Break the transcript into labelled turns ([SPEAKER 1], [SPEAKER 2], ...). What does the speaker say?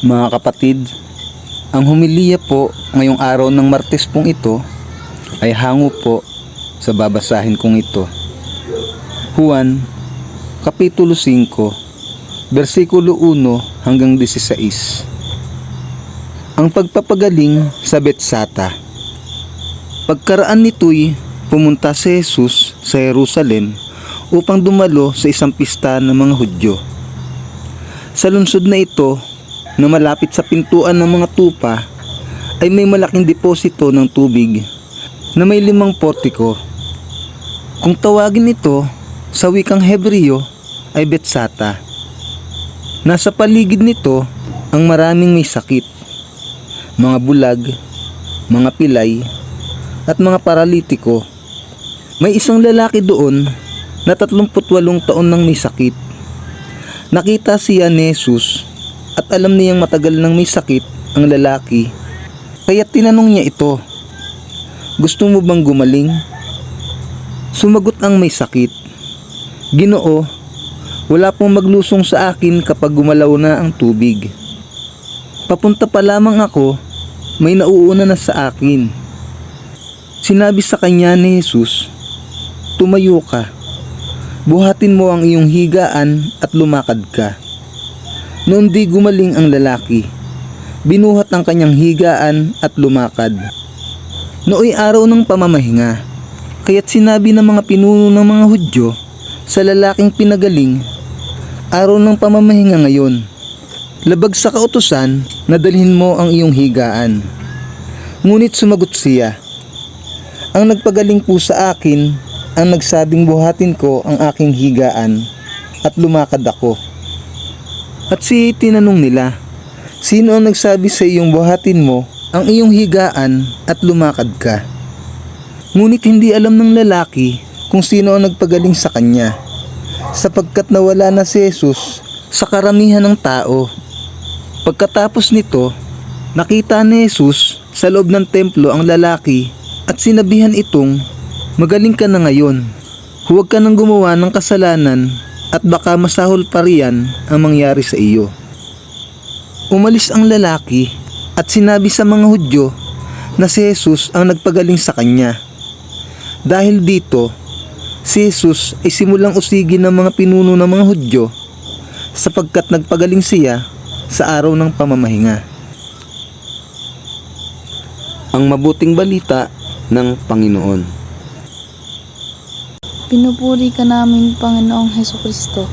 [SPEAKER 1] Mga kapatid, ang humiliya po ngayong araw ng Martes pong ito ay hango po sa babasahin kong ito. Juan, Kapitulo 5, versikulo 1 hanggang 16. Ang pagpapagaling sa Betsata. Pagkaraan nito'y pumunta si Jesus sa Jerusalem upang dumalo sa isang pista ng mga Hudyo. Sa lungsod na ito, na malapit sa pintuan ng mga tupa, ay may malaking deposito ng tubig na may 5 portiko. Kung tawagin ito sa wikang Hebreo ay Betsata. Nasa paligid nito ang maraming may sakit, mga bulag, mga pilay, at mga paralitiko. May isang lalaki doon na 38 taon nang may sakit. Nakita siya ni Jesus at alam niyang matagal nang may sakit ang lalaki, kaya tinanong niya ito, "Gusto mo bang gumaling?" Sumagot ang may sakit, "Ginoo, wala pong maglusong sa akin kapag gumalaw na ang tubig. Papunta pa lamang ako, may nauuna na sa akin." Sinabi sa kanya ni Jesus, "Tumayo ka, buhatin mo ang iyong higaan at lumakad ka." Noon di gumaling ang lalaki, binuhat ang kanyang higaan at lumakad. Nooy araw ng pamamahinga, kaya't sinabi ng mga pinuno ng mga Hudyo sa lalaking pinagaling, "Araw ng pamamahinga ngayon. Labag sa kautusan na dalhin mo ang iyong higaan." Ngunit sumagot siya, "Ang nagpagaling po sa akin ang nagsabing buhatin ko ang aking higaan at lumakad ako." At tinanong nila, "Sino ang nagsabi sa iyong buhatin mo ang iyong higaan at lumakad ka?" Ngunit hindi alam ng lalaki kung sino ang nagpagaling sa kanya, sapagkat nawala na si Jesus sa karamihan ng tao. Pagkatapos nito, nakita ni Jesus sa loob ng templo ang lalaki at sinabihan itong, "Magaling ka na ngayon. Huwag ka nang gumawa ng kasalanan at baka masahol pa riyan ang mangyari sa iyo." Umalis ang lalaki at sinabi sa mga Hudyo na si Jesus ang nagpagaling sa kanya. Dahil dito, si Jesus ay simulang usigin ng mga pinuno ng mga Hudyo sapagkat nagpagaling siya sa araw ng pamamahinga. Ang mabuting balita ng Panginoon.
[SPEAKER 2] Pinupuri ka namin, Panginoong Hesukristo.